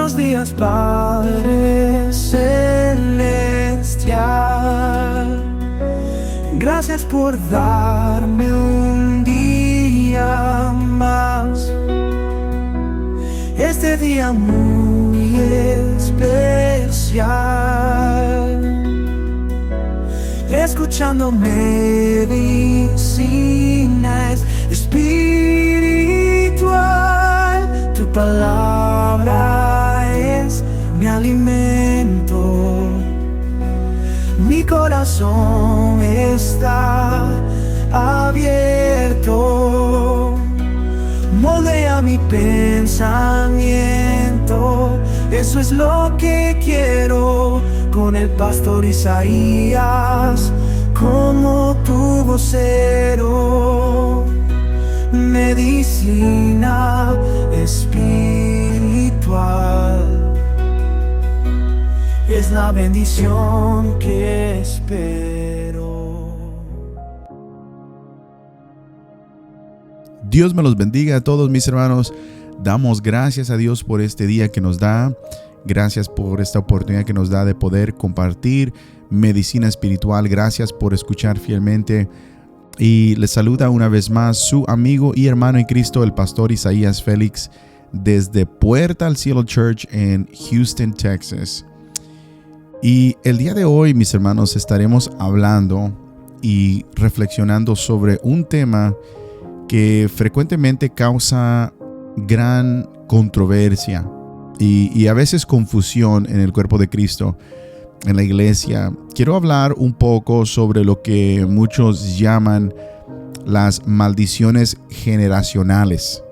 Buenos días, Padre Celestial. Gracias por darme un día más. Este día muy especial. Escuchando medicina es espiritual. Tu palabra es mi alimento. Mi corazón está abierto. Moldea mi pensamiento. Eso es lo que quiero. Con el pastor Isaías como tu vocero. Medicina espiritual es la bendición que espero. Dios me los bendiga a todos mis hermanos. Damos gracias a Dios por este día que nos da. Gracias por esta oportunidad que nos da de poder compartir medicina espiritual. Gracias por escuchar fielmente. Y les saluda una vez más su amigo y hermano en Cristo, el pastor Isaías Félix, desde Puerta al Cielo Church en Houston, Texas. Y el día de hoy, mis hermanos, estaremos hablando y reflexionando sobre un tema que frecuentemente causa gran controversia y a veces confusión en el cuerpo de Cristo, en la iglesia. Quiero hablar un poco sobre lo que muchos llaman las maldiciones generacionales.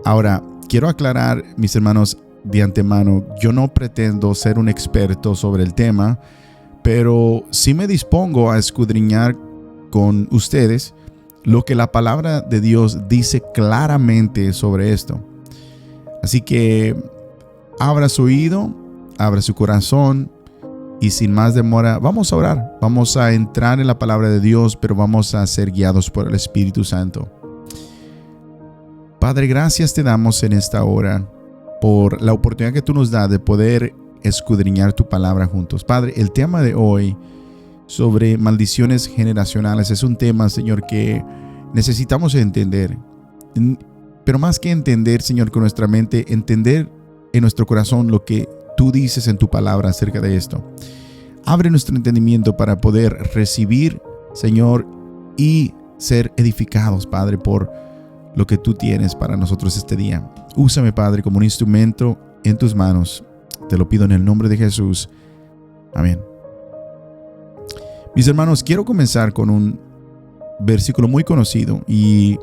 Ahora, quiero aclarar, mis hermanos, de antemano, yo no pretendo ser un experto sobre el tema, pero sí me dispongo a escudriñar con ustedes lo que la palabra de Dios dice claramente sobre esto. Así que abra su oído, abra su corazón y sin más demora vamos a orar. Vamos a entrar en la palabra de Dios, pero vamos a ser guiados por el Espíritu Santo. Padre, gracias te damos en esta hora por la oportunidad que tú nos das de poder escudriñar tu palabra juntos. Padre, el tema de hoy sobre maldiciones generacionales es un tema, Señor, que necesitamos entender. Pero más que entender, Señor, con nuestra mente, entender en nuestro corazón lo que tú dices en tu palabra acerca de esto. Abre nuestro entendimiento para poder recibir, Señor, y ser edificados, Padre, por lo que tú tienes para nosotros este día. Úsame, Padre, como un instrumento en tus manos. Te lo pido en el nombre de Jesús. Amén. Mis hermanos, quiero comenzar con un versículo muy conocido y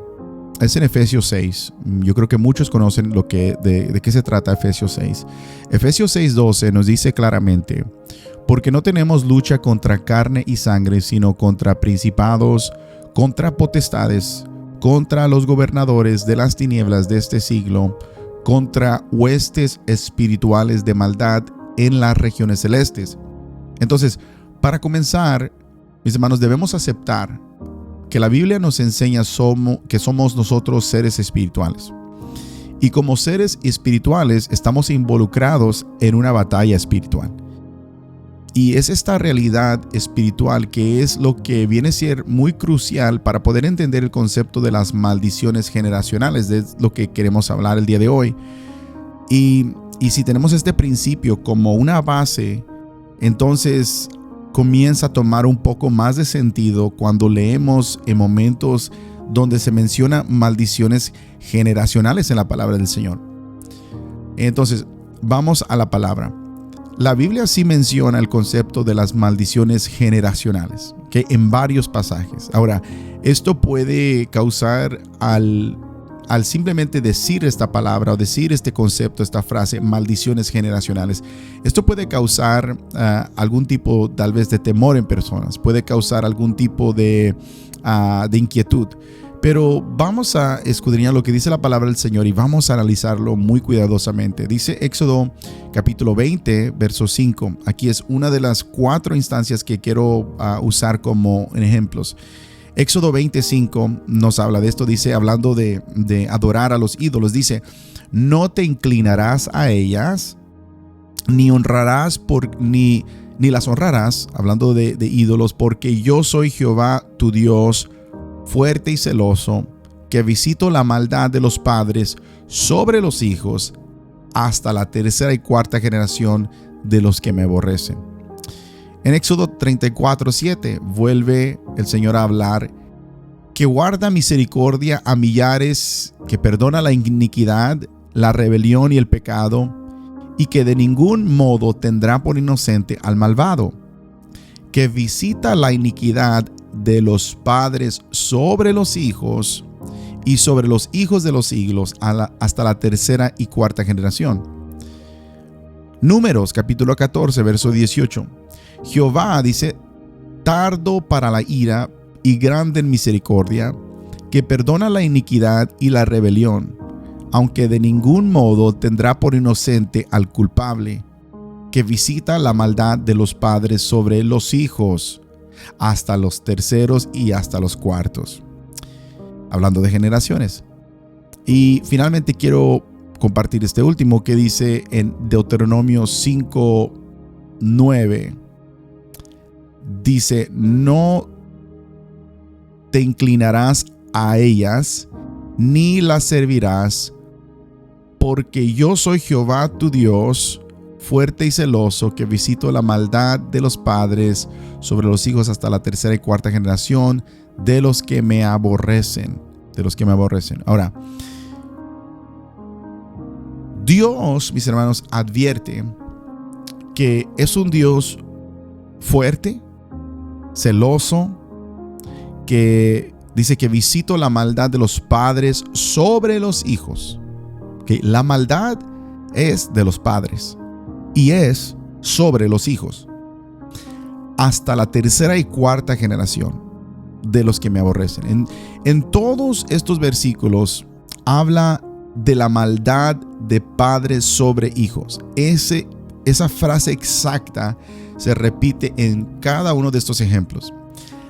es en Efesios 6. Yo creo que muchos conocen de qué se trata Efesios 6. Efesios 6:12 nos dice claramente: porque no tenemos lucha contra carne y sangre, sino contra principados, contra potestades, contra los gobernadores de las tinieblas de este siglo, contra huestes espirituales de maldad en las regiones celestes. Entonces, para comenzar, mis hermanos, debemos aceptar que la Biblia nos enseña que somos nosotros seres espirituales. Y como seres espirituales estamos involucrados en una batalla espiritual. Y es esta realidad espiritual que es lo que viene a ser muy crucial para poder entender el concepto de las maldiciones generacionales, de lo que queremos hablar el día de hoy. Y si tenemos este principio como una base, entonces comienza a tomar un poco más de sentido cuando leemos en momentos donde se menciona maldiciones generacionales en la palabra del Señor. Entonces, vamos a la palabra. La Biblia sí menciona el concepto de las maldiciones generacionales, ¿okay? En varios pasajes. Ahora, esto puede causar al simplemente decir esta palabra o decir este concepto, esta frase, maldiciones generacionales, esto puede causar algún tipo tal vez de temor en personas, puede causar algún tipo de inquietud. Pero vamos a escudriñar lo que dice la palabra del Señor y vamos a analizarlo muy cuidadosamente. Dice Éxodo capítulo 20, verso 5. Aquí es una de las 4 instancias que quiero usar como ejemplos. Éxodo 25 nos habla de esto, dice, hablando de adorar a los ídolos, dice, no te inclinarás a ellas, ni honrarás ni las honrarás, hablando de ídolos, porque yo soy Jehová tu Dios, fuerte y celoso, que visito la maldad de los padres sobre los hijos hasta la tercera y cuarta generación de los que me aborrecen. En Éxodo 34:7 vuelve el Señor a hablar, que guarda misericordia a millares, que perdona la iniquidad, la rebelión y el pecado, y que de ningún modo tendrá por inocente al malvado, que visita la iniquidad de los padres sobre los hijos y sobre los hijos de los siglos hasta la tercera y cuarta generación. Números capítulo 14 verso 18. Jehová dice, tardo para la ira y grande en misericordia, que perdona la iniquidad y la rebelión, aunque de ningún modo tendrá por inocente al culpable, que visita la maldad de los padres sobre los hijos, hasta los terceros y hasta los cuartos. Hablando de generaciones. Y finalmente quiero compartir este último que dice en Deuteronomio 5:9. Dice, no te inclinarás a ellas, ni las servirás, porque yo soy Jehová tu Dios, fuerte y celoso, que visito la maldad de los padres sobre los hijos hasta la tercera y cuarta generación de los que me aborrecen. Ahora, Dios, mis hermanos, advierte que es un Dios fuerte, celoso, que dice que visito la maldad de los padres sobre los hijos. Que la maldad es de los padres y es sobre los hijos hasta la tercera y cuarta generación de los que me aborrecen. En todos estos versículos habla de la maldad de padres sobre hijos. Esa frase exacta se repite en cada uno de estos ejemplos.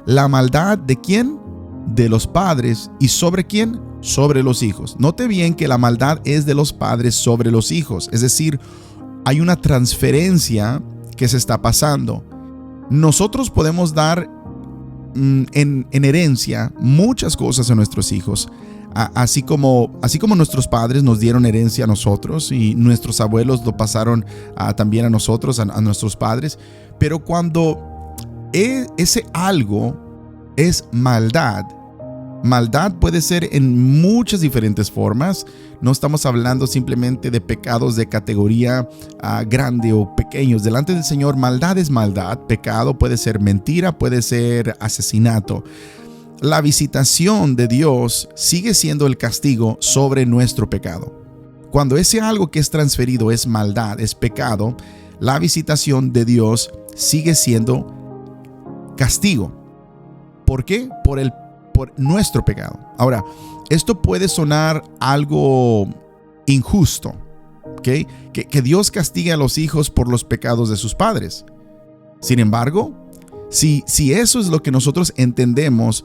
La maldad ¿de quién? De los padres. ¿Y sobre quién? Sobre los hijos. Note bien que la maldad es de los padres sobre los hijos. Es decir, hay una transferencia que se está pasando. Nosotros podemos dar en herencia muchas cosas a nuestros hijos. Así como nuestros padres nos dieron herencia a nosotros y nuestros abuelos lo pasaron también a nosotros, a nuestros padres. Pero cuando ese algo es maldad puede ser en muchas diferentes formas. No estamos hablando simplemente de pecados de categoría grande o pequeños. Delante del Señor, maldad es maldad. Pecado puede ser mentira, puede ser asesinato. La visitación de Dios sigue siendo el castigo sobre nuestro pecado. Cuando ese algo que es transferido es maldad, es pecado, la visitación de Dios sigue siendo castigo. ¿Por qué? Por nuestro pecado. Ahora, esto puede sonar algo injusto, ¿okay? Que Dios castigue a los hijos por los pecados de sus padres. Sin embargo, si eso es lo que nosotros entendemos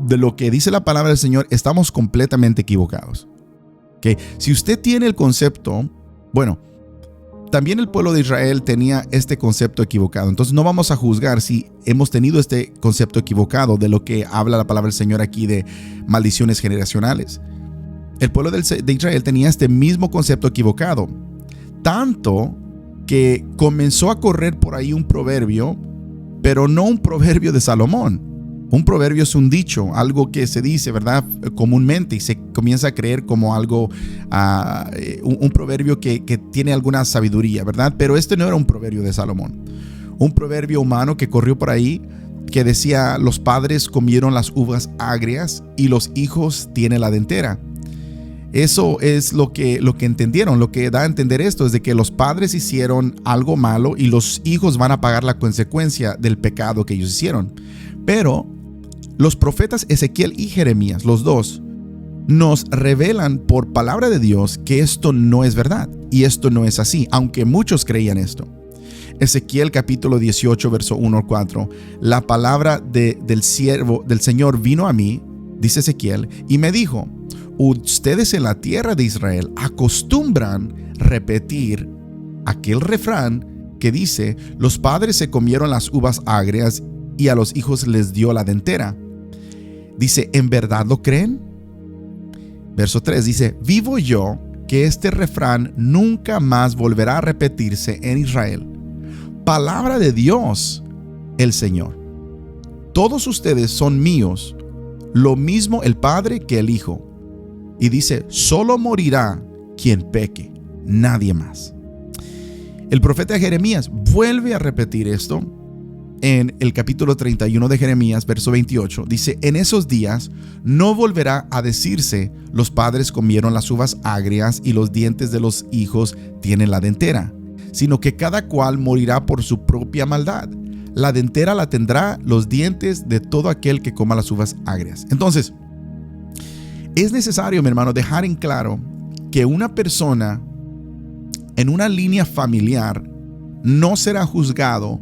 de lo que dice la palabra del Señor, estamos completamente equivocados. ¿Okay? Si usted tiene el concepto, bueno, también el pueblo de Israel tenía este concepto equivocado. Entonces no vamos a juzgar si hemos tenido este concepto equivocado de lo que habla la palabra del Señor aquí de maldiciones generacionales. El pueblo de Israel tenía este mismo concepto equivocado. Tanto que comenzó a correr por ahí un proverbio, pero no un proverbio de Salomón. Un proverbio es un dicho, algo que se dice, ¿verdad? Comúnmente, y se comienza a creer como algo, un proverbio que tiene alguna sabiduría, ¿verdad? Pero este no era un proverbio de Salomón. Un proverbio humano que corrió por ahí, que decía, los padres comieron las uvas agrias y los hijos tienen la dentera. Eso es lo que entendieron. Lo que da a entender esto es de que los padres hicieron algo malo y los hijos van a pagar la consecuencia del pecado que ellos hicieron. Pero los profetas Ezequiel y Jeremías, los dos, nos revelan por palabra de Dios que esto no es verdad y esto no es así, aunque muchos creían esto. Ezequiel capítulo 18, verso 1 al 4. La palabra del siervo del Señor vino a mí, dice Ezequiel, y me dijo: ustedes en la tierra de Israel acostumbran repetir aquel refrán que dice: los padres se comieron las uvas agrias y a los hijos les dio la dentera. Dice: ¿en verdad lo creen? Verso 3 dice: vivo yo que este refrán nunca más volverá a repetirse en Israel. Palabra de Dios, el Señor. Todos ustedes son míos, lo mismo el Padre que el Hijo. Y dice: solo morirá quien peque, nadie más. El profeta Jeremías vuelve a repetir esto en el capítulo 31 de Jeremías, verso 28. Dice: en esos días no volverá a decirse: los padres comieron las uvas agrias y los dientes de los hijos tienen la dentera, sino que cada cual morirá por su propia maldad. La dentera la tendrá los dientes de todo aquel que coma las uvas agrias. Entonces, es necesario, mi hermano, dejar en claro que una persona en una línea familiar no será juzgado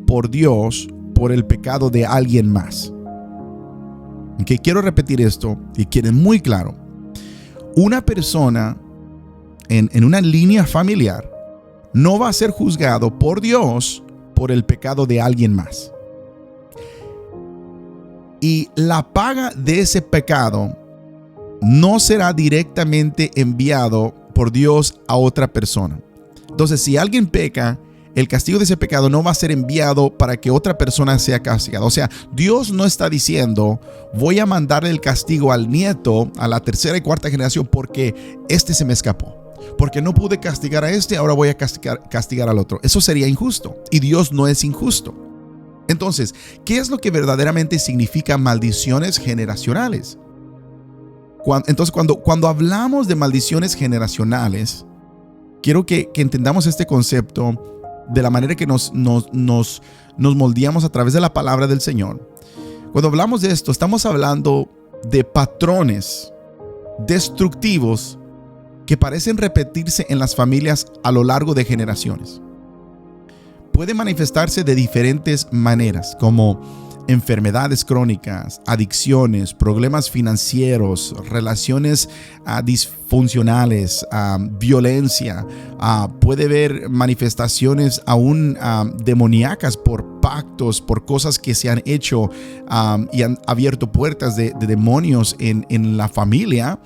por Dios por el pecado de alguien más. Okay, quiero repetir esto y quede muy claro. Una persona en una línea familiar no va a ser juzgado por Dios por el pecado de alguien más. Y la paga de ese pecado no será directamente enviado por Dios a otra persona. Entonces, si alguien peca, el castigo de ese pecado no va a ser enviado para que otra persona sea castigada. O sea, Dios no está diciendo: voy a mandarle el castigo al nieto, a la tercera y cuarta generación, porque este se me escapó. Porque no pude castigar a este, ahora voy a castigar al otro. Eso sería injusto. Y Dios no es injusto. Entonces, ¿qué es lo que verdaderamente significa maldiciones generacionales? Entonces, cuando hablamos de maldiciones generacionales, quiero que entendamos este concepto de la manera que nos moldeamos a través de la palabra del Señor. Cuando hablamos de esto, estamos hablando de patrones destructivos que parecen repetirse en las familias a lo largo de generaciones. Puede manifestarse de diferentes maneras, como enfermedades crónicas, adicciones, problemas financieros, relaciones disfuncionales, violencia. Puede haber manifestaciones aún demoníacas por pactos, por cosas que se han hecho y han abierto puertas de demonios en la familia.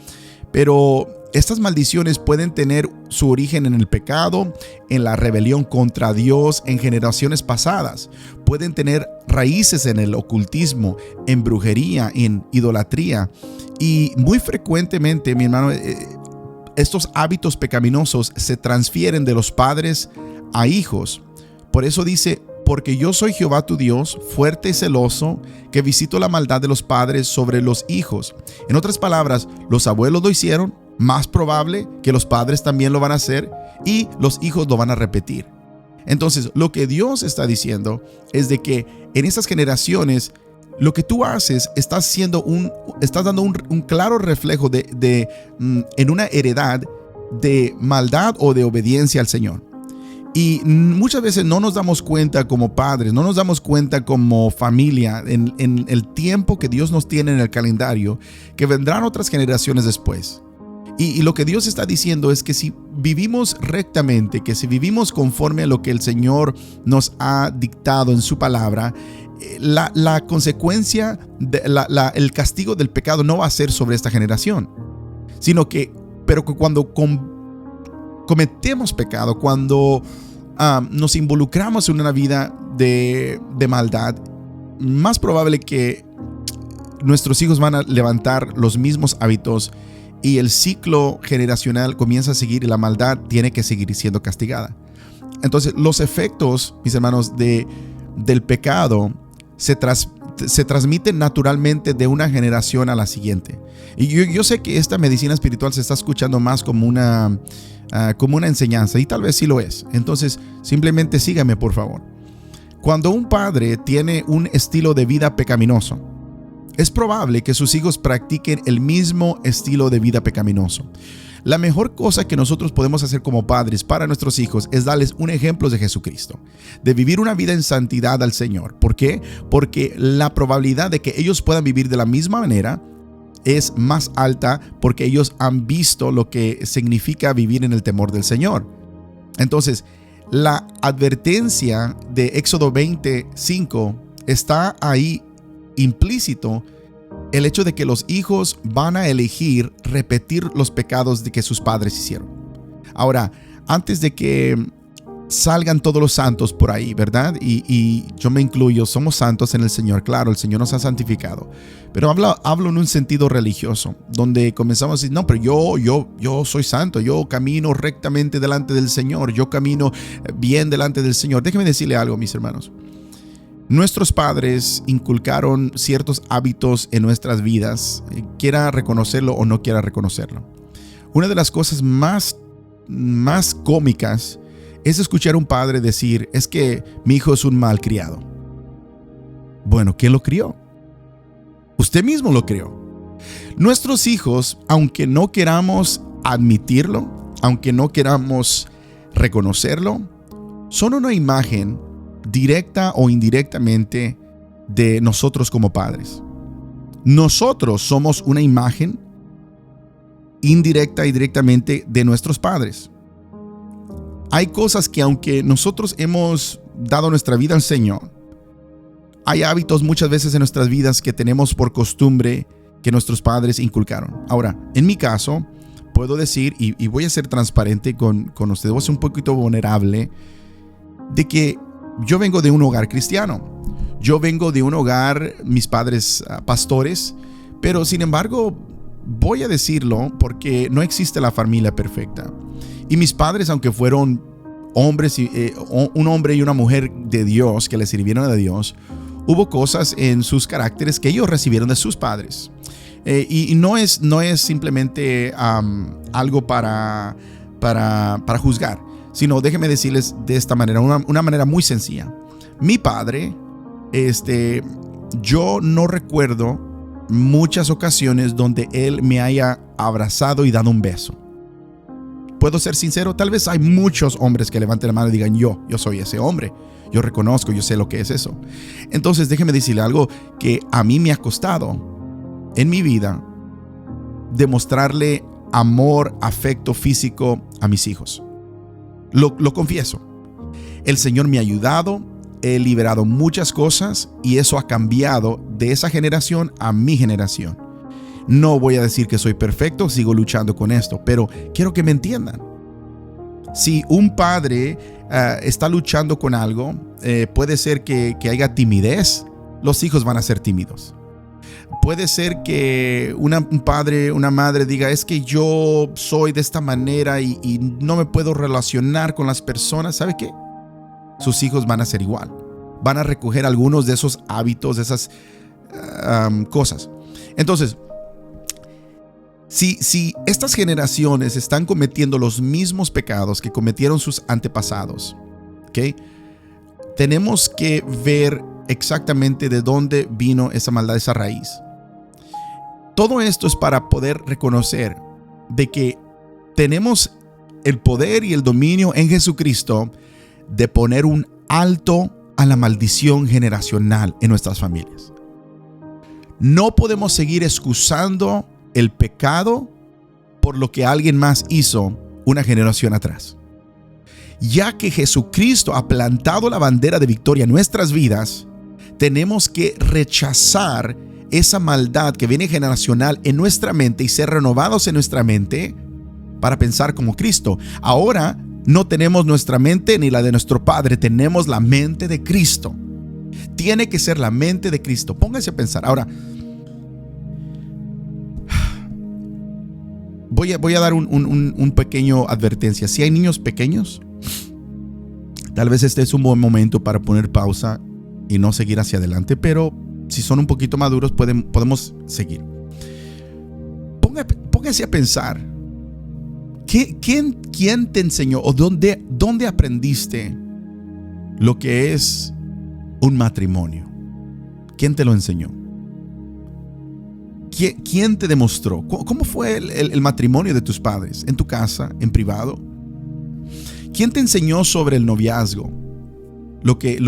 Pero estas maldiciones pueden tener su origen en el pecado, en la rebelión contra Dios en generaciones pasadas. Pueden tener raíces en el ocultismo, en brujería, en idolatría. Y muy frecuentemente, mi hermano, estos hábitos pecaminosos se transfieren de los padres a hijos. Por eso dice: porque yo soy Jehová tu Dios, fuerte y celoso, que visito la maldad de los padres sobre los hijos. En otras palabras, los abuelos lo hicieron, más probable que los padres también lo van a hacer y los hijos lo van a repetir. Entonces, lo que Dios está diciendo es de que en estas generaciones, lo que tú haces, estás dando un claro reflejo en una heredad de maldad o de obediencia al Señor. Y muchas veces no nos damos cuenta como padres, no nos damos cuenta como familia en el tiempo que Dios nos tiene en el calendario, que vendrán otras generaciones después. Y lo que Dios está diciendo es que si vivimos rectamente, que si vivimos conforme a lo que el Señor nos ha dictado en su palabra, la consecuencia, el castigo del pecado no va a ser sobre esta generación, pero que cuando cometemos pecado, cuando nos involucramos en una vida de maldad, más probable que nuestros hijos van a levantar los mismos hábitos y el ciclo generacional comienza a seguir y la maldad tiene que seguir siendo castigada. Entonces, los efectos, mis hermanos, del pecado se transmiten naturalmente de una generación a la siguiente. Y yo sé que esta medicina espiritual se está escuchando más como una enseñanza, y tal vez sí lo es. Entonces, simplemente sígame, por favor. Cuando un padre tiene un estilo de vida pecaminoso, es probable que sus hijos practiquen el mismo estilo de vida pecaminoso. La mejor cosa que nosotros podemos hacer como padres para nuestros hijos es darles un ejemplo de Jesucristo, de vivir una vida en santidad al Señor. ¿Por qué? Porque la probabilidad de que ellos puedan vivir de la misma manera es más alta porque ellos han visto lo que significa vivir en el temor del Señor. Entonces, la advertencia de Éxodo 25 está ahí implícito, el hecho de que los hijos van a elegir repetir los pecados de que sus padres hicieron. Ahora, antes de que salgan todos los santos por ahí, ¿verdad? Y yo me incluyo, somos santos en el Señor. Claro, el Señor nos ha santificado. Pero hablo en un sentido religioso, donde comenzamos a decir, no, pero yo soy santo, yo camino rectamente delante del Señor, yo camino bien delante del Señor. Déjenme decirle algo, mis hermanos. Nuestros padres inculcaron ciertos hábitos en nuestras vidas, quiera reconocerlo o no quiera reconocerlo. Una de las cosas más cómicas es escuchar a un padre decir, es que mi hijo es un malcriado. Bueno, ¿quién lo crió? Usted mismo lo crió. Nuestros hijos, aunque no queramos admitirlo, aunque no queramos reconocerlo, son una imagen directa o indirectamente de nosotros como padres. Nosotros somos una imagen indirecta y directamente de nuestros padres. Hay cosas que aunque nosotros hemos dado nuestra vida al Señor, hay hábitos muchas veces en nuestras vidas que tenemos por costumbre que nuestros padres inculcaron. Ahora, en mi caso, puedo decir, y voy a ser transparente con ustedes, voy a ser un poquito vulnerable, de que yo vengo de un hogar cristiano. Yo vengo de un hogar, mis padres pastores, pero sin embargo, voy a decirlo porque no existe la familia perfecta. Y mis padres, aunque fueron hombres, un hombre y una mujer de Dios que le sirvieron a Dios, hubo cosas en sus caracteres que ellos recibieron de sus padres. Y no es simplemente algo para juzgar, sino déjenme decirles de esta manera, una manera muy sencilla. Mi padre, yo no recuerdo muchas ocasiones donde él me haya abrazado y dado un beso. ¿Puedo ser sincero? Tal vez hay muchos hombres que levanten la mano y digan, yo soy ese hombre. Yo reconozco, yo sé lo que es eso. Entonces déjeme decirle algo que a mí me ha costado en mi vida demostrarle amor, afecto físico a mis hijos. Lo confieso. El Señor me ha ayudado, he liberado muchas cosas y eso ha cambiado de esa generación a mi generación. No voy a decir que soy perfecto, sigo luchando con esto, pero quiero que me entiendan. Si un padre está luchando con algo, puede ser que haya timidez, los hijos van a ser tímidos. Puede ser que un padre, una madre diga, es que yo soy de esta manera y no me puedo relacionar con las personas. ¿Sabe qué? Sus hijos van a ser igual. Van a recoger algunos de esos hábitos, de esas cosas. Entonces, si estas generaciones están cometiendo los mismos pecados que cometieron sus antepasados, ¿okay? Tenemos que ver exactamente de dónde vino esa maldad, esa raíz. Todo esto es para poder reconocer de que tenemos el poder y el dominio en Jesucristo de poner un alto a la maldición generacional en nuestras familias. No podemos seguir excusando el pecado por lo que alguien más hizo una generación atrás. Ya que Jesucristo ha plantado la bandera de victoria en nuestras vidas, tenemos que rechazar esa maldad que viene generacional en nuestra mente y ser renovados en nuestra mente para pensar como Cristo. Ahora no tenemos nuestra mente ni la de nuestro padre, tenemos la mente de Cristo. Tiene que ser la mente de Cristo. Póngase a pensar. Ahora, voy a dar un pequeño advertencia. Si hay niños pequeños, tal vez este es un buen momento para poner pausa y no seguir hacia adelante, pero si son un poquito maduros podemos seguir. Póngase a pensar, ¿quién te enseñó o dónde aprendiste lo que es un matrimonio? ¿Quién te lo enseñó? ¿Quién te demostró? ¿Cómo fue el matrimonio de tus padres? ¿En tu casa? ¿En privado? ¿Quién te enseñó sobre el noviazgo? Lo que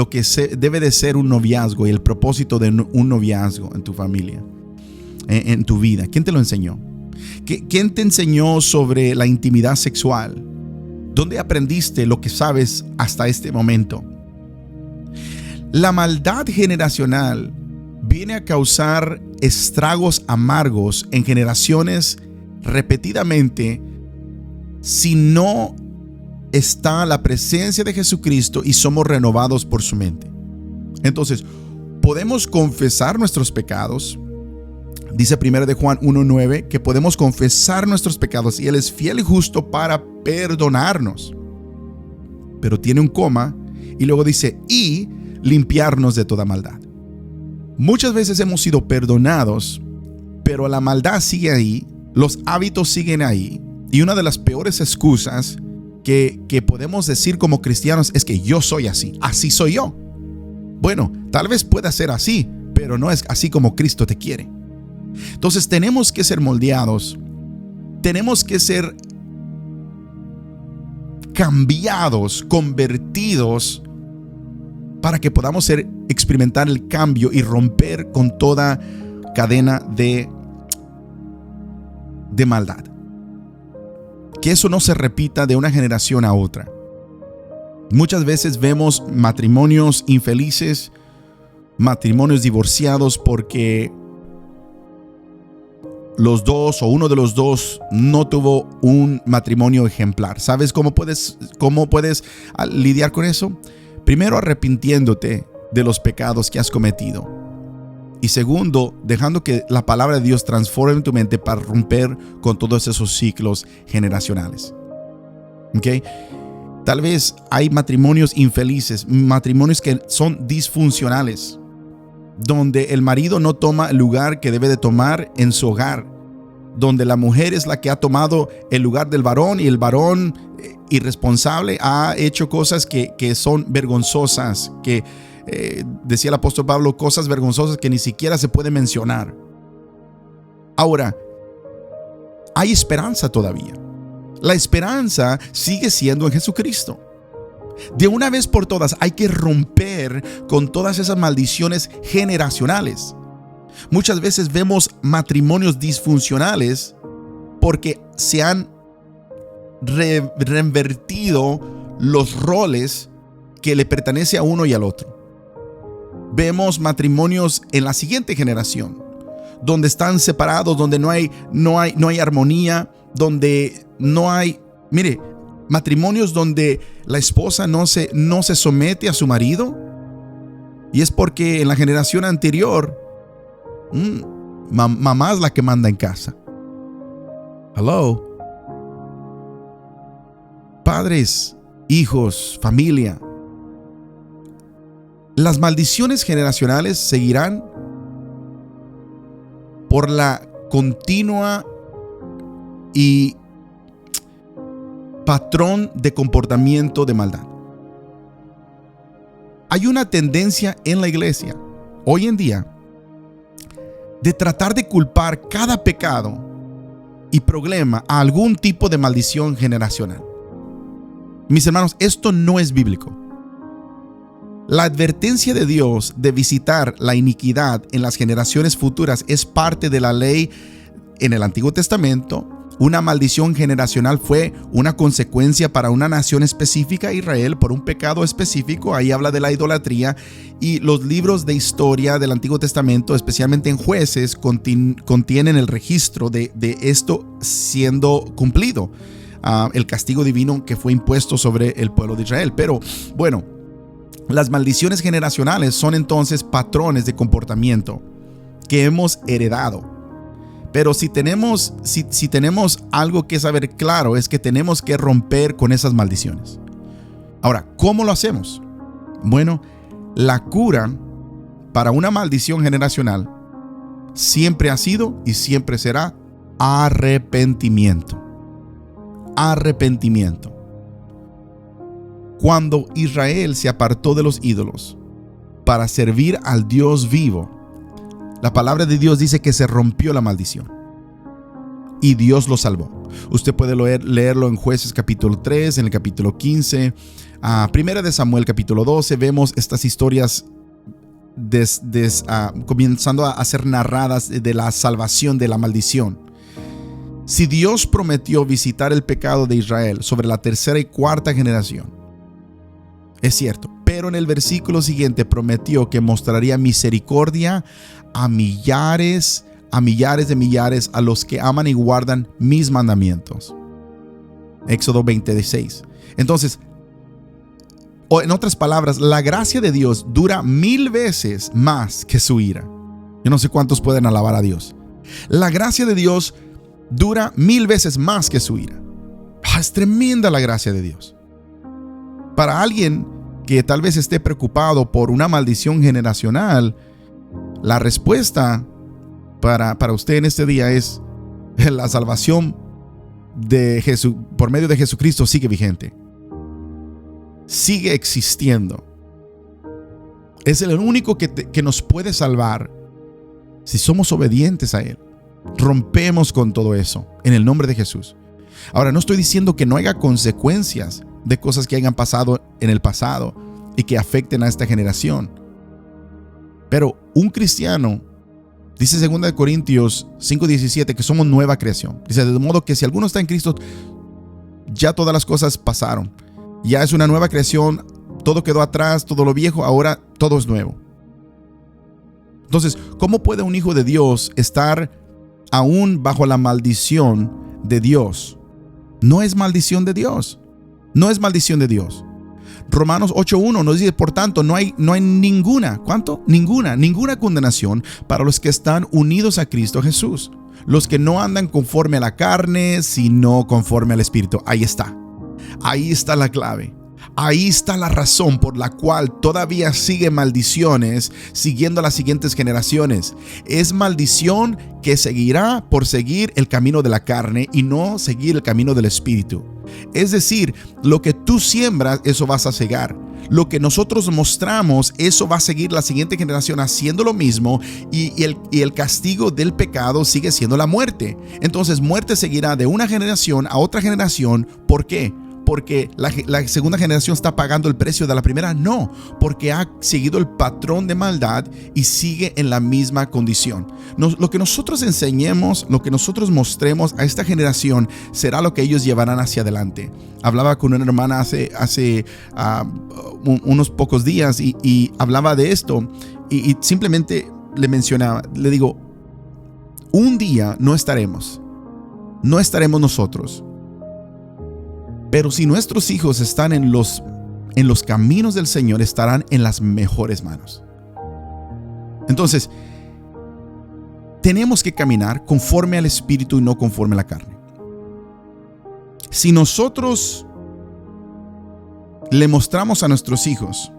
debe de ser un noviazgo y el propósito de un noviazgo en tu familia, en tu vida. ¿Quién te lo enseñó? ¿Quién te enseñó sobre la intimidad sexual? ¿Dónde aprendiste lo que sabes hasta este momento? La maldad generacional viene a causar estragos amargos en generaciones repetidamente si no está la presencia de Jesucristo y somos renovados por su mente. Entonces, podemos confesar nuestros pecados. Dice 1 de Juan 1:9 que podemos confesar nuestros pecados y Él es fiel y justo para perdonarnos. Pero tiene un coma y luego dice, y limpiarnos de toda maldad. Muchas veces hemos sido perdonados, pero la maldad sigue ahí, los hábitos siguen ahí. Y una de las peores excusas que podemos decir como cristianos es que yo soy así soy yo. Bueno, tal vez pueda ser así, pero no es así como Cristo te quiere. Entonces tenemos que ser moldeados, tenemos que ser cambiados, convertidos, para que podamos experimentar el cambio y romper con toda cadena de maldad. Que eso no se repita de una generación a otra. Muchas veces vemos matrimonios infelices, matrimonios divorciados porque los dos o uno de los dos no tuvo un matrimonio ejemplar. ¿Sabes cómo puedes lidiar con eso? Primero, arrepintiéndote de los pecados que has cometido. Y segundo, dejando que la palabra de Dios transforme tu mente para romper con todos esos ciclos generacionales. ¿Ok? Tal vez hay matrimonios infelices, matrimonios que son disfuncionales, donde el marido no toma el lugar que debe de tomar en su hogar, donde la mujer es la que ha tomado el lugar del varón y el varón irresponsable ha hecho cosas que son vergonzosas, que decía el apóstol Pablo, cosas vergonzosas que ni siquiera se puede mencionar. Ahora, hay esperanza todavía. La esperanza sigue siendo en Jesucristo. De una vez por todas hay que romper con todas esas maldiciones generacionales. Muchas veces vemos matrimonios disfuncionales porque se han reinvertido los roles que le pertenece a uno y al otro. Vemos matrimonios en la siguiente generación donde están separados, donde no hay armonía, donde no hay, matrimonios donde la esposa no se somete a su marido, y es porque en la generación anterior mamá es la que manda en casa. Hello. Padres, hijos, familia. Las maldiciones generacionales seguirán por la continua y patrón de comportamiento de maldad. Hay una tendencia en la iglesia hoy en día de tratar de culpar cada pecado y problema a algún tipo de maldición generacional. Mis hermanos, esto no es bíblico. La advertencia de Dios de visitar la iniquidad en las generaciones futuras es parte de la ley en el Antiguo Testamento. Una maldición generacional fue una consecuencia para una nación específica, Israel, por un pecado específico. Ahí habla de la idolatría, y los libros de historia del Antiguo Testamento, especialmente en Jueces, contienen el registro de esto siendo cumplido, el castigo divino que fue impuesto sobre el pueblo de Israel. Pero bueno, las maldiciones generacionales son entonces patrones de comportamiento que hemos heredado. Pero si tenemos algo que saber claro, es que tenemos que romper con esas maldiciones. Ahora, ¿cómo lo hacemos? Bueno, la cura para una maldición generacional siempre ha sido y siempre será arrepentimiento. Arrepentimiento. Cuando Israel se apartó de los ídolos para servir al Dios vivo, La palabra de Dios dice que se rompió la maldición y Dios lo salvó. Usted puede leerlo en Jueces capítulo 3, en el capítulo 15, Primera de Samuel capítulo 12. Vemos estas historias comenzando a ser narradas de la salvación de la maldición. Si Dios prometió visitar el pecado de Israel sobre la tercera y cuarta generación, es cierto, pero en el versículo siguiente prometió que mostraría misericordia a millares de millares a los que aman y guardan mis mandamientos. Éxodo 26. Entonces, o en otras palabras, la gracia de Dios dura 1000 veces más que su ira. Yo no sé cuántos pueden alabar a Dios. La gracia de Dios dura 1000 veces más que su ira. Es tremenda la gracia de Dios. Para alguien que tal vez esté preocupado por una maldición generacional, la respuesta para usted en este día es: la salvación de Jesús por medio de Jesucristo sigue vigente, sigue existiendo. Es el único que nos puede salvar si somos obedientes a Él. Rompemos con todo eso en el nombre de Jesús. Ahora, no estoy diciendo que no haya consecuencias de cosas que hayan pasado en el pasado y que afecten a esta generación, pero un cristiano, dice 2 Corintios 5:17, que somos nueva creación. Dice: de modo que si alguno está en Cristo, ya todas las cosas pasaron, ya es una nueva creación, todo quedó atrás, todo lo viejo, ahora todo es nuevo. Entonces, ¿cómo puede un hijo de Dios estar aún bajo la maldición de Dios? No es maldición de Dios. No es maldición de Dios. Romanos 8:1 nos dice: por tanto, no hay ninguna, ¿cuánto? Ninguna condenación para los que están unidos a Cristo Jesús, los que no andan conforme a la carne, sino conforme al Espíritu. Ahí está la clave. Ahí está la razón por la cual todavía sigue maldiciones siguiendo a las siguientes generaciones. Es maldición que seguirá por seguir el camino de la carne y no seguir el camino del Espíritu. Es decir, lo que tú siembras, eso vas a cegar. Lo que nosotros mostramos, eso va a seguir la siguiente generación haciendo lo mismo, y el castigo del pecado sigue siendo la muerte. Entonces, muerte seguirá de una generación a otra generación. ¿Por qué? ¿Porque la segunda generación está pagando el precio de la primera? No, porque ha seguido el patrón de maldad y sigue en la misma condición. Lo que nosotros enseñemos, lo que nosotros mostremos a esta generación será lo que ellos llevarán hacia adelante. Hablaba con una hermana hace unos pocos días y hablaba de esto y simplemente le mencionaba, le digo: un día no estaremos nosotros. Pero si nuestros hijos están en los caminos del Señor, estarán en las mejores manos. Entonces, tenemos que caminar conforme al Espíritu y no conforme a la carne. Si nosotros le mostramos a nuestros hijos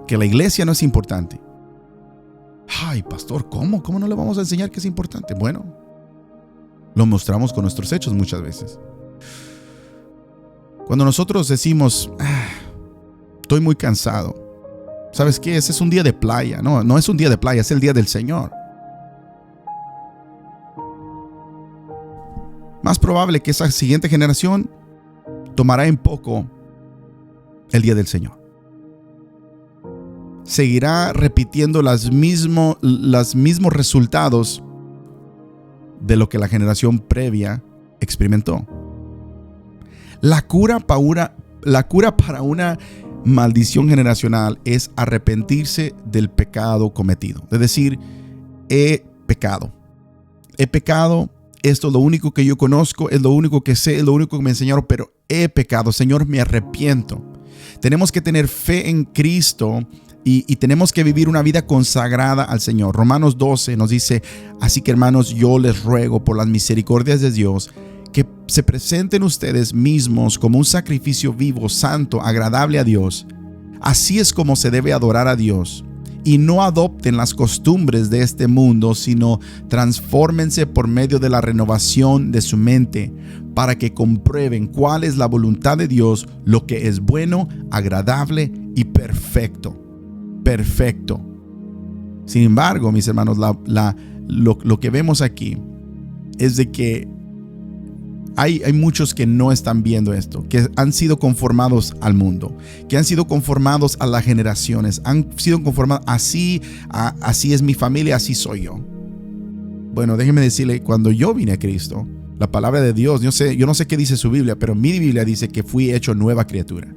que la iglesia no es importante, ay, pastor, ¿cómo no le vamos a enseñar que es importante? Bueno, lo mostramos con nuestros hechos muchas veces. Cuando nosotros decimos: estoy muy cansado, ¿sabes qué? Ese es un día de playa. No es un día de playa, es el día del Señor. Más probable que esa siguiente generación tomará en poco el día del Señor. Seguirá repitiendo los mismos resultados de lo que la generación previa experimentó. La cura para una maldición generacional es arrepentirse del pecado cometido. Es decir, he pecado, esto es lo único que yo conozco, es lo único que sé, es lo único que me enseñaron, pero he pecado. Señor, me arrepiento. Tenemos que tener fe en Cristo y tenemos que vivir una vida consagrada al Señor. Romanos 12 nos dice: así que, hermanos, yo les ruego por las misericordias de Dios que se presenten ustedes mismos como un sacrificio vivo, santo, agradable a Dios. Así es como se debe adorar a Dios. Y no adopten las costumbres de este mundo, sino transfórmense por medio de la renovación de su mente, para que comprueben cuál es la voluntad de Dios, lo que es bueno, agradable y perfecto. Perfecto. Sin embargo, mis hermanos, lo que vemos aquí es de que hay muchos que no están viendo esto, que han sido conformados al mundo, que han sido conformados a las generaciones, han sido conformados así es mi familia, así soy yo. Bueno, déjeme decirle, cuando yo vine a Cristo, la palabra de Dios, yo no sé qué dice su Biblia, pero mi Biblia dice que fui hecho nueva criatura.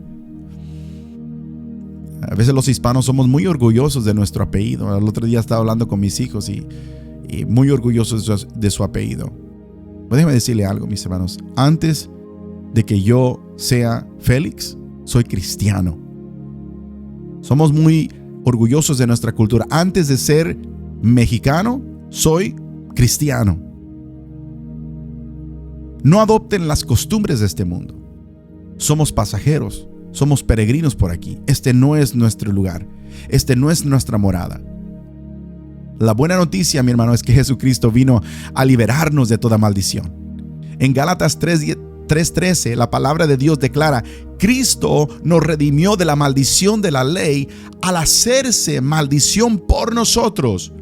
A veces los hispanos somos muy orgullosos de nuestro apellido. El otro día estaba hablando con mis hijos y muy orgullosos de su apellido. Déjeme decirle algo, mis hermanos. Antes de que yo sea Félix, soy cristiano. Somos muy orgullosos de nuestra cultura. Antes de ser mexicano, soy cristiano. No adopten las costumbres de este mundo. Somos pasajeros, somos peregrinos por aquí. Este no es nuestro lugar. Este no es nuestra morada. La buena noticia, mi hermano, es que Jesucristo vino a liberarnos de toda maldición. En Gálatas 3:13, la palabra de Dios declara: Cristo nos redimió de la maldición de la ley al hacerse maldición por nosotros.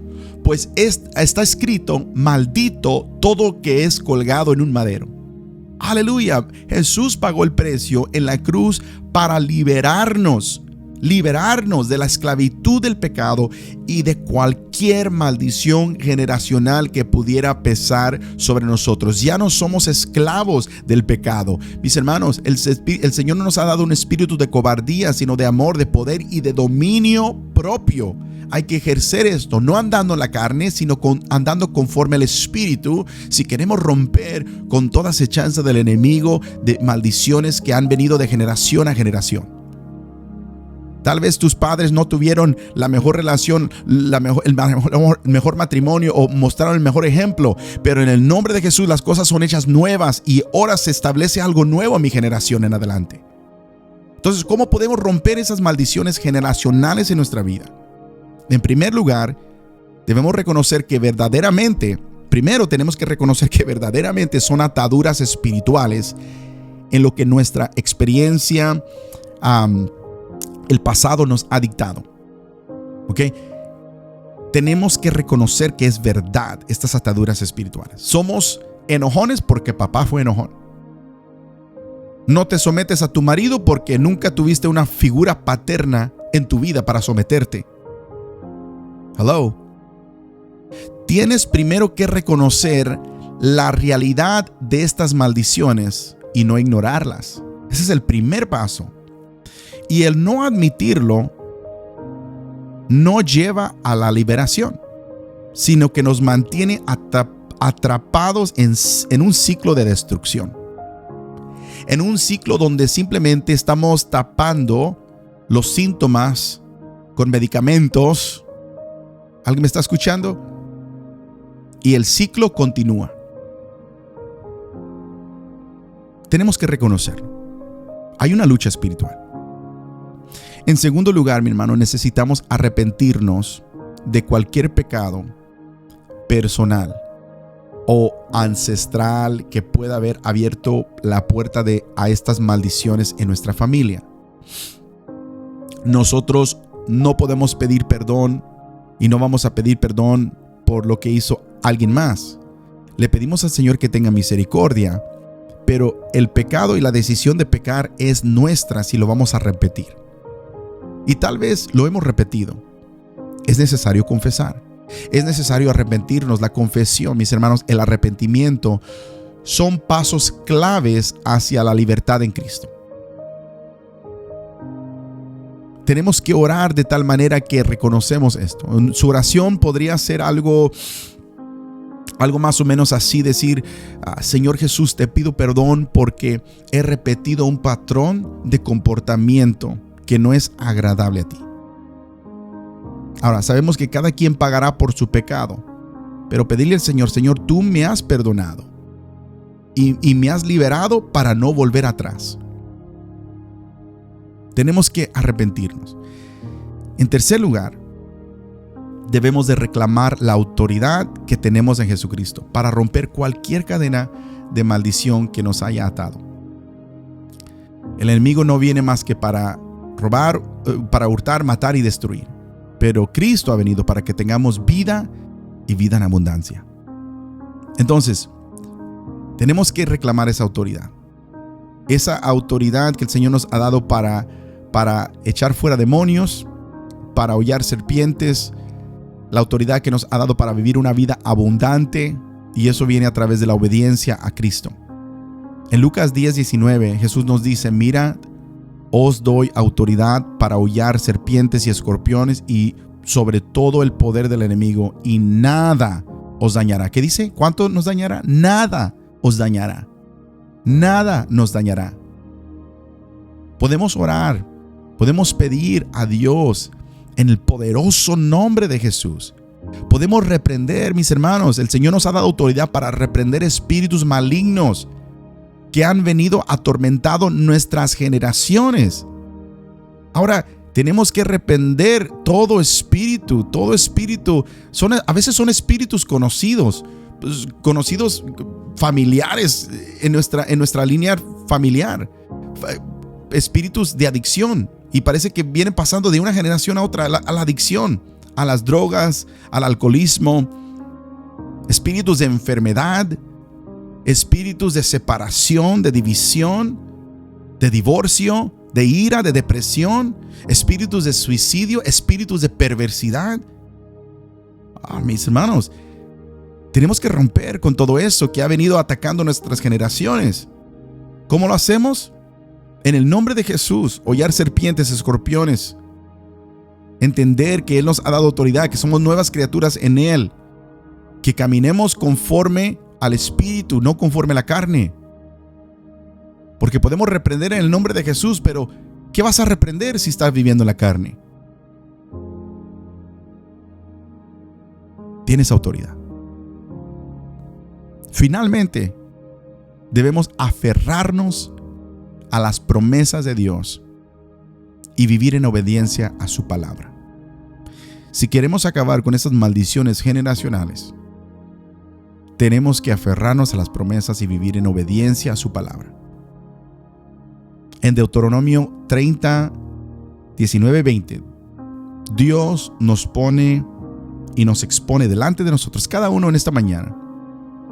Pues está escrito: maldito todo que es colgado en un madero. Aleluya. Jesús pagó el precio en la cruz para liberarnos de la esclavitud del pecado y de cualquier maldición generacional que pudiera pesar sobre nosotros. Ya no somos esclavos del pecado. Mis hermanos, el Señor no nos ha dado un espíritu de cobardía, sino de amor, de poder y de dominio propio. Hay que ejercer esto, no andando en la carne, sino andando conforme al Espíritu, si queremos romper con toda acechanza del enemigo de maldiciones que han venido de generación a generación. Tal vez tus padres no tuvieron la mejor relación, el mejor matrimonio o mostraron el mejor ejemplo, pero en el nombre de Jesús las cosas son hechas nuevas y ahora se establece algo nuevo a mi generación en adelante. Entonces, ¿cómo podemos romper esas maldiciones generacionales en nuestra vida? En primer lugar, debemos reconocer que verdaderamente son ataduras espirituales en lo que nuestra experiencia, el pasado nos ha dictado. ¿Ok? Tenemos que reconocer que es verdad estas ataduras espirituales. Somos enojones porque papá fue enojón. No te sometes a tu marido porque nunca tuviste una figura paterna en tu vida para someterte. Hello. Tienes primero que reconocer la realidad de estas maldiciones y no ignorarlas. Ese es el primer paso. Y el no admitirlo no lleva a la liberación, sino que nos mantiene atrapados en un ciclo de destrucción. En un ciclo donde simplemente estamos tapando los síntomas con medicamentos. ¿Alguien me está escuchando? Y el ciclo continúa. Tenemos que reconocerlo. Hay una lucha espiritual. En segundo lugar, mi hermano, necesitamos arrepentirnos de cualquier pecado personal o ancestral que pueda haber abierto la puerta a estas maldiciones en nuestra familia. Nosotros no podemos pedir perdón y no vamos a pedir perdón por lo que hizo alguien más. Le pedimos al Señor que tenga misericordia, pero el pecado y la decisión de pecar es nuestra si lo vamos a repetir. Y tal vez lo hemos repetido. Es necesario confesar. Es necesario arrepentirnos. La confesión, mis hermanos, el arrepentimiento son pasos claves hacia la libertad en Cristo. Tenemos que orar de tal manera que reconocemos esto. Su oración podría ser algo más o menos así, decir: Señor Jesús, te pido perdón porque he repetido un patrón de comportamiento que no es agradable a ti. Ahora, sabemos que cada quien pagará por su pecado, pero pedirle al Señor: Señor, tú me has perdonado y me has liberado para no volver atrás. Tenemos que arrepentirnos. En tercer lugar, debemos de reclamar la autoridad que tenemos en Jesucristo para romper cualquier cadena de maldición que nos haya atado. El enemigo no viene más que para robar, para hurtar, matar y destruir. pero Cristo ha venido para que tengamos vida y vida en abundancia. Entonces, tenemos que reclamar esa autoridad. Esa autoridad que el Señor nos ha dado para echar fuera demonios, para hollar serpientes, la autoridad que nos ha dado para vivir una vida abundante, y eso viene a través de la obediencia a Cristo. En Lucas 10:19, Jesús nos dice: mira, os doy autoridad para hollar serpientes y escorpiones y sobre todo el poder del enemigo, y nada os dañará. ¿Qué dice? ¿Cuánto nos dañará? Nada os dañará. Nada nos dañará. Podemos orar, podemos pedir a Dios en el poderoso nombre de Jesús. Podemos reprender, mis hermanos. El Señor nos ha dado autoridad para reprender espíritus malignos que han venido atormentando nuestras generaciones. Ahora, tenemos que reprender todo espíritu. A veces son espíritus conocidos familiares en nuestra línea familiar. Espíritus de adicción. Y parece que vienen pasando de una generación a otra a la adicción, a las drogas, al alcoholismo. Espíritus de enfermedad, espíritus de separación, de división, de divorcio, de ira, de depresión, espíritus de suicidio, espíritus de perversidad. Mis hermanos, tenemos que romper con todo eso que ha venido atacando nuestras generaciones. ¿Cómo lo hacemos? En el nombre de Jesús, hollar serpientes, escorpiones. Entender que Él nos ha dado autoridad, que somos nuevas criaturas en Él. Que caminemos conforme al Espíritu, no conforme a la carne. Porque podemos reprender en el nombre de Jesús, pero ¿qué vas a reprender si estás viviendo en la carne? Tienes autoridad. Finalmente, debemos aferrarnos a las promesas de Dios y vivir en obediencia a su palabra. Si queremos acabar con esas maldiciones generacionales, tenemos que aferrarnos a las promesas y vivir en obediencia a su palabra. En Deuteronomio 30, 19, 20, Dios nos pone y nos expone delante de nosotros, cada uno en esta mañana,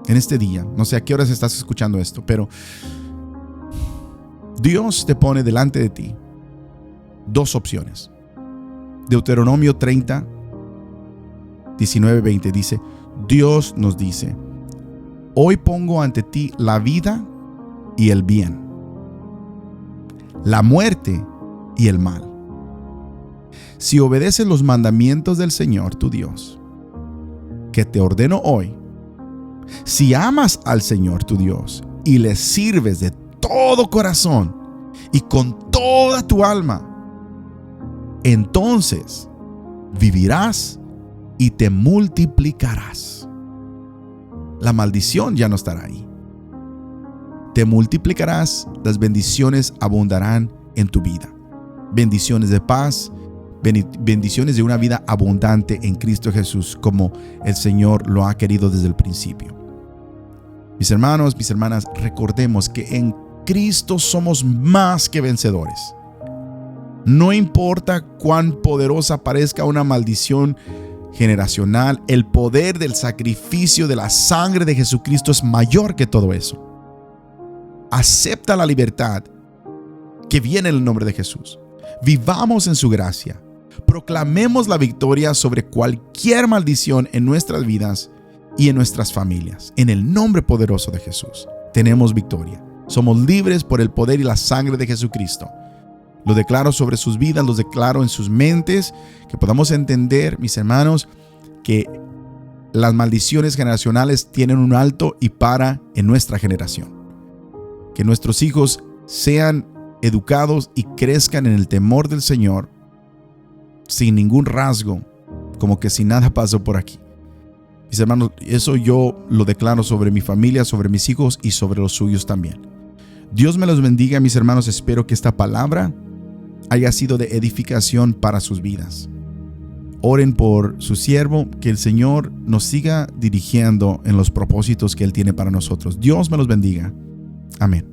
en este día. No sé a qué horas estás escuchando esto, pero Dios te pone delante de ti dos opciones. Deuteronomio 30, 19, 20 dice: Dios nos dice: hoy pongo ante ti la vida y el bien, la muerte y el mal. Si obedeces los mandamientos del Señor tu Dios, que te ordeno hoy, si amas al Señor tu Dios y le sirves de todo corazón y con toda tu alma, entonces vivirás y te multiplicarás. La maldición ya no estará ahí. Te multiplicarás, las bendiciones abundarán en tu vida. Bendiciones de paz, bendiciones de una vida abundante en Cristo Jesús, como el Señor lo ha querido desde el principio. Mis hermanos, mis hermanas, recordemos que en Cristo somos más que vencedores. No importa cuán poderosa parezca una maldición generacional, el poder del sacrificio de la sangre de Jesucristo es mayor que todo eso. Acepta la libertad que viene en el nombre de Jesús. Vivamos en su gracia. Proclamemos la victoria sobre cualquier maldición en nuestras vidas y en nuestras familias. En el nombre poderoso de Jesús, tenemos victoria. Somos libres por el poder y la sangre de Jesucristo. Lo declaro sobre sus vidas, lo declaro en sus mentes, que podamos entender, mis hermanos, que las maldiciones generacionales tienen un alto y para en nuestra generación. Que nuestros hijos sean educados y crezcan en el temor del Señor, sin ningún rasgo, como que si nada pasó por aquí. Mis hermanos, eso yo lo declaro sobre mi familia, sobre mis hijos y sobre los suyos también. Dios me los bendiga, mis hermanos. Espero que esta palabra haya sido de edificación para sus vidas. Oren por su siervo, que el Señor nos siga dirigiendo en los propósitos que Él tiene para nosotros. Dios me los bendiga. Amén.